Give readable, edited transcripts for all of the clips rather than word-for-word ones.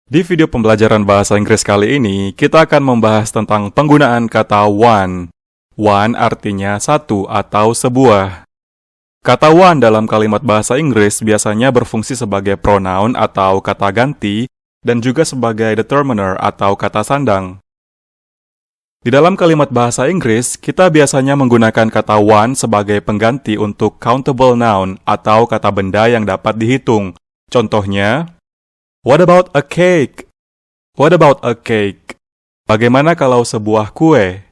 Di video pembelajaran bahasa Inggris kali ini, kita akan membahas tentang penggunaan kata one. One artinya satu atau sebuah. Kata one dalam kalimat bahasa Inggris biasanya berfungsi sebagai pronoun atau kata ganti, dan juga sebagai determiner atau kata sandang. Di dalam kalimat bahasa Inggris, kita biasanya menggunakan kata one sebagai pengganti untuk countable noun atau kata benda yang dapat dihitung. Contohnya, what about a cake? What about a cake? Bagaimana kalau sebuah kue?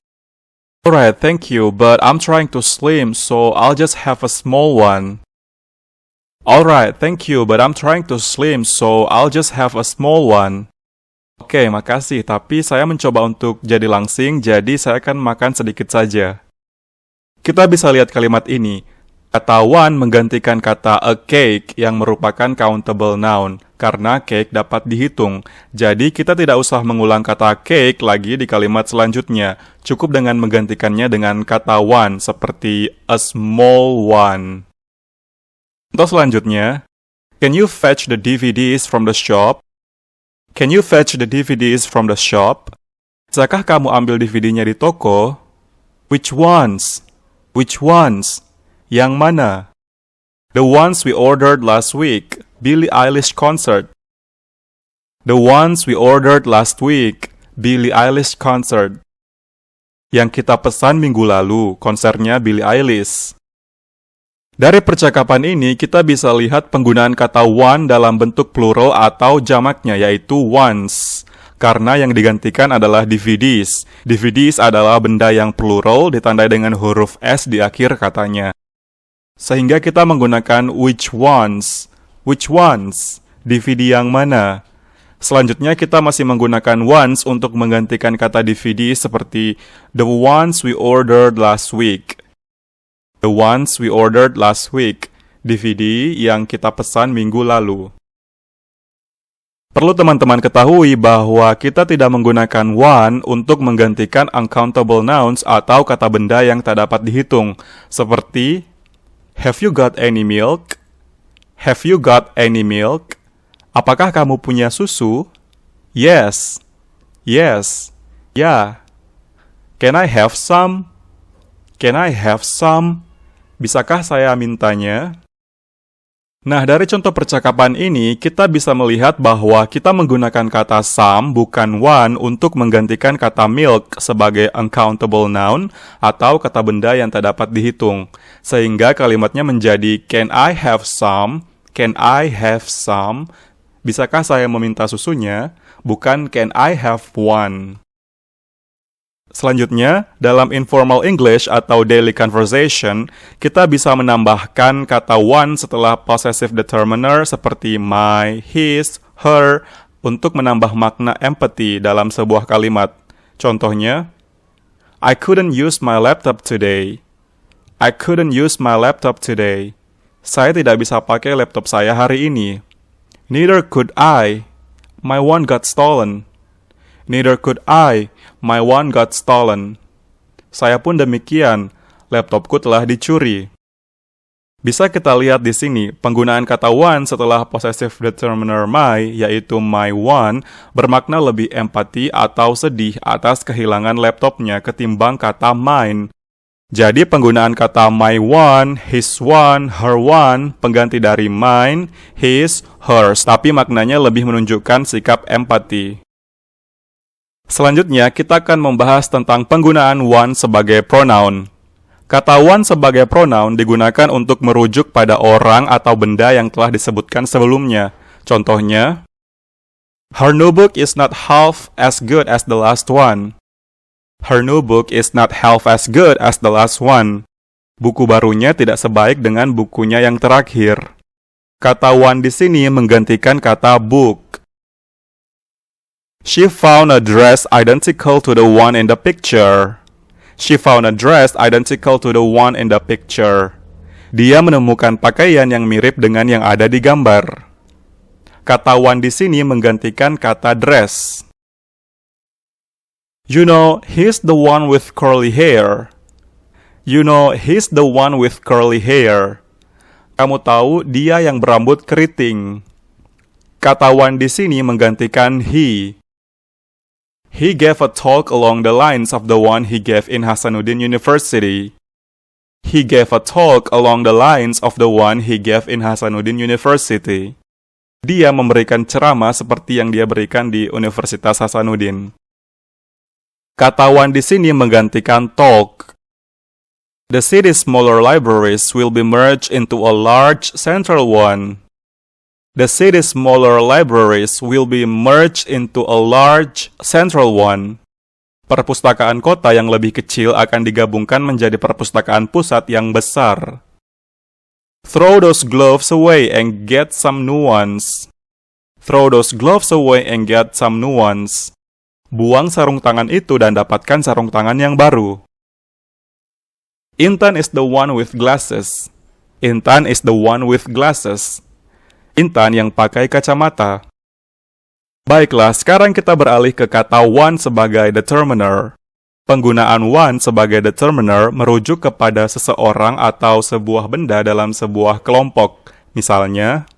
Alright, thank you, but I'm trying to slim, so I'll just have a small one. Alright, thank you, but I'm trying to slim, so I'll just have a small one. Oke, makasih, tapi saya mencoba untuk jadi langsing, jadi saya akan makan sedikit saja. Kita bisa lihat kalimat ini. Kata one menggantikan kata a cake yang merupakan countable noun, karena cake dapat dihitung. Jadi kita tidak usah mengulang kata cake lagi di kalimat selanjutnya. Cukup dengan menggantikannya dengan kata one, seperti a small one. Contoh selanjutnya, can you fetch the DVDs from the shop? Can you fetch the DVDs from the shop? Bisakah kamu ambil DVD-nya di toko? Which ones? Which ones? Yang mana? The ones we ordered last week, Billie Eilish concert. The ones we ordered last week, Billie Eilish concert. Yang kita pesan minggu lalu, konsernya Billie Eilish. Dari percakapan ini, kita bisa lihat penggunaan kata one dalam bentuk plural atau jamaknya, yaitu ones. Karena yang digantikan adalah DVDs. DVDs adalah benda yang plural ditandai dengan huruf S di akhir katanya. Sehingga kita menggunakan which ones. Which ones? DVD yang mana? Selanjutnya kita masih menggunakan ones untuk menggantikan kata DVD seperti the ones we ordered last week. The ones we ordered last week. DVD yang kita pesan minggu lalu. Perlu teman-teman ketahui bahwa kita tidak menggunakan one untuk menggantikan uncountable nouns atau kata benda yang tak dapat dihitung. Seperti have you got any milk? Have you got any milk? Apakah kamu punya susu? Yes. Yes. Ya. Can I have some? Can I have some? Bisakah saya mintanya? Nah, dari contoh percakapan ini, kita bisa melihat bahwa kita menggunakan kata some, bukan one, untuk menggantikan kata milk sebagai uncountable noun atau kata benda yang tak dapat dihitung. Sehingga kalimatnya menjadi can I have some? Can I have some? Bisakah saya meminta susunya? Bukan can I have one. Selanjutnya, dalam informal English atau daily conversation, kita bisa menambahkan kata one setelah possessive determiner seperti my, his, her untuk menambah makna empathy dalam sebuah kalimat. Contohnya, I couldn't use my laptop today. I couldn't use my laptop today. Saya tidak bisa pakai laptop saya hari ini. Neither could I. My one got stolen. Neither could I. My one got stolen. Saya pun demikian. Laptopku telah dicuri. Bisa kita lihat di sini, penggunaan kata one setelah possessive determiner my, yaitu my one, bermakna lebih empati atau sedih atas kehilangan laptopnya ketimbang kata mine. Jadi penggunaan kata my one, his one, her one, pengganti dari mine, his, hers, tapi maknanya lebih menunjukkan sikap empati. Selanjutnya, kita akan membahas tentang penggunaan one sebagai pronoun. Kata one sebagai pronoun digunakan untuk merujuk pada orang atau benda yang telah disebutkan sebelumnya. Contohnya, her new book is not half as good as the last one. Her new book is not half as good as the last one. Buku barunya tidak sebaik dengan bukunya yang terakhir. Kata one di sini menggantikan kata book. She found a dress identical to the one in the picture. She found a dress identical to the one in the picture. Dia menemukan pakaian yang mirip dengan yang ada di gambar. Kata one di sini menggantikan kata dress. You know, he's the one with curly hair. You know, he's the one with curly hair. Kamu tahu dia yang berambut keriting. kata one di sini menggantikan he. He gave a talk along the lines of the one he gave in Hasanuddin University. He gave a talk along the lines of the one he gave in Hasanuddin University. Dia memberikan ceramah seperti yang dia berikan di Universitas Hasanuddin. Kata one di sini menggantikan talk. The city's smaller libraries will be merged into a large central one. The city's smaller libraries will be merged into a large central one. Perpustakaan kota yang lebih kecil akan digabungkan menjadi perpustakaan pusat yang besar. Throw those gloves away and get some new ones. Throw those gloves away and get some new ones. Buang sarung tangan itu dan dapatkan sarung tangan yang baru. Intan is the one with glasses. Intan is the one with glasses. Intan yang pakai kacamata. Baiklah, sekarang kita beralih ke kata one sebagai determiner. Penggunaan one sebagai determiner merujuk kepada seseorang atau sebuah benda dalam sebuah kelompok. Misalnya,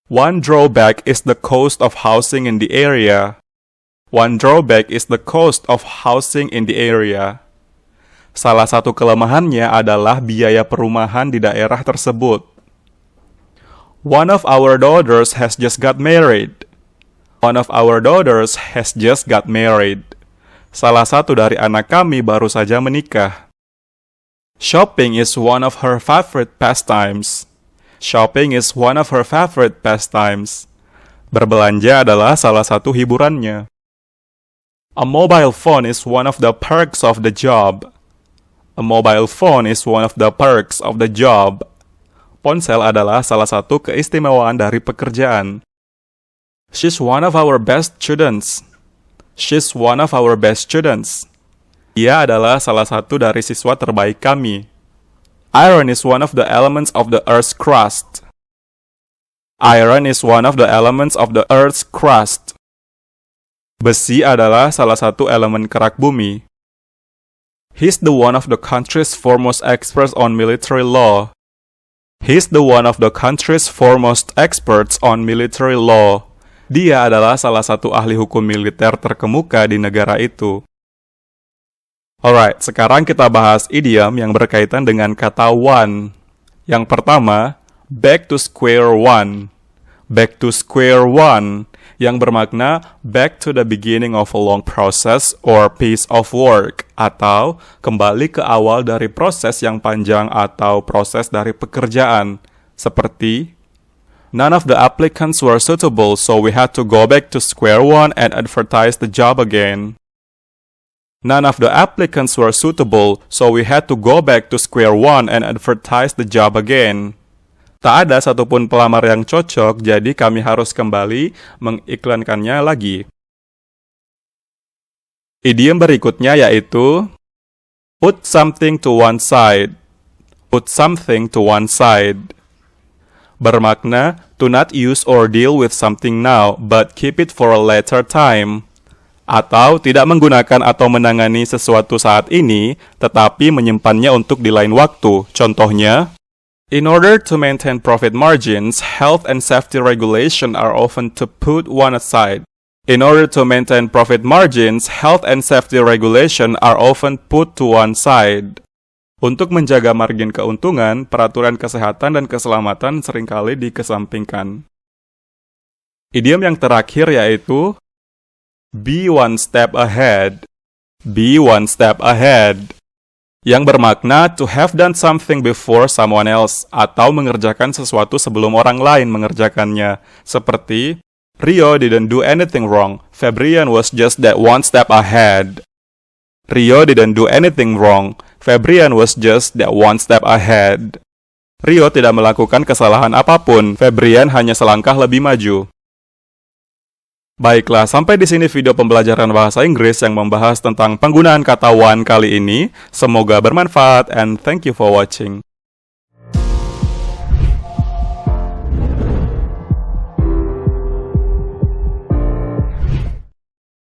one drawback is the cost of housing in the area. One drawback is the cost of housing in the area. Salah satu kelemahannya adalah biaya perumahan di daerah tersebut. One of our daughters has just got married. One of our daughters has just got married. Salah satu dari anak kami baru saja menikah. Shopping is one of her favorite pastimes. Shopping is one of her favorite pastimes. Berbelanja adalah salah satu hiburannya. A mobile phone is one of the perks of the job. A mobile phone is one of the perks of the job. Ponsel adalah salah satu keistimewaan dari pekerjaan. She's one of our best students. She's one of our best students. Dia adalah salah satu dari siswa terbaik kami. Iron is one of the elements of the Earth's crust. Iron is one of the elements of the Earth's crust. Besi adalah salah satu elemen kerak bumi. He's the one of the country's foremost experts on military law. He's the one of the country's foremost experts on military law. Dia adalah salah satu ahli hukum militer terkemuka di negara itu. Alright, sekarang kita bahas idiom yang berkaitan dengan kata one. Yang pertama, back to square one. Back to square one, yang bermakna back to the beginning of a long process or piece of work, atau kembali ke awal dari proses yang panjang atau proses dari pekerjaan. Seperti, none of the applicants were suitable, so we had to go back to square one and advertise the job again. None of the applicants were suitable, so we had to go back to square one and advertise the job again. Tak ada satupun pelamar yang cocok, jadi kami harus kembali mengiklankannya lagi. Idiom berikutnya yaitu put something to one side. Put something to one side. Bermakna to not use or deal with something now, but keep it for a later time. Atau tidak menggunakan atau menangani sesuatu saat ini, tetapi menyimpannya untuk di lain waktu. Contohnya, in order to maintain profit margins, health and safety regulation are often to put one aside. In order to maintain profit margins, health and safety regulation are often put to one side. Untuk menjaga margin keuntungan, peraturan kesehatan dan keselamatan seringkali dikesampingkan. Idiom yang terakhir yaitu be one step ahead. Be one step ahead. Yang bermakna to have done something before someone else, atau mengerjakan sesuatu sebelum orang lain mengerjakannya. Seperti, Rio didn't do anything wrong, Febrian was just that one step ahead. Rio didn't do anything wrong, Febrian was just that one step ahead. Rio tidak melakukan kesalahan apapun, Febrian hanya selangkah lebih maju. Baiklah, sampai di sini video pembelajaran bahasa Inggris yang membahas tentang penggunaan kata one kali ini. Semoga bermanfaat and thank you for watching.